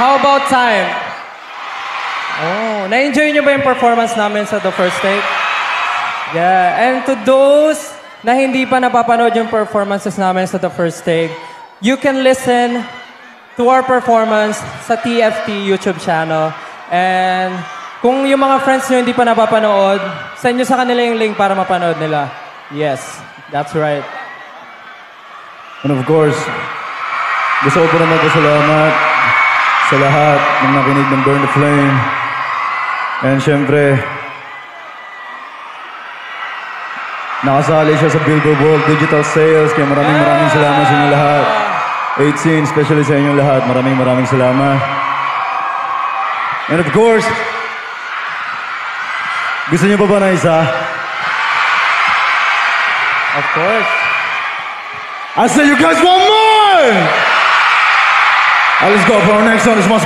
How about time? Oh, na-enjoy nyo ba yung performance namin sa The First Take? Yeah, and to those na hindi pa napapanood yung performances namin sa The First Take, you can listen to our performance sa TFT YouTube channel. And kung yung mga friends nyo hindi pa napapanood, send nyo sa kanila yung link para mapanood nila. Yes, that's right. And of course, gusto ko po na magpasalamat sa lahat ng nakinig ng Burn the Flame. And syempre, nakasali siya sa Billboard World Digital Sales. Kaya maraming salamat sa inyo lahat. 18, especially sa inyo lahat. Maraming salamat. And of course, gusto niyo pa ba na isa? Of course. I said you guys want more! Let's go for our next song. This must go.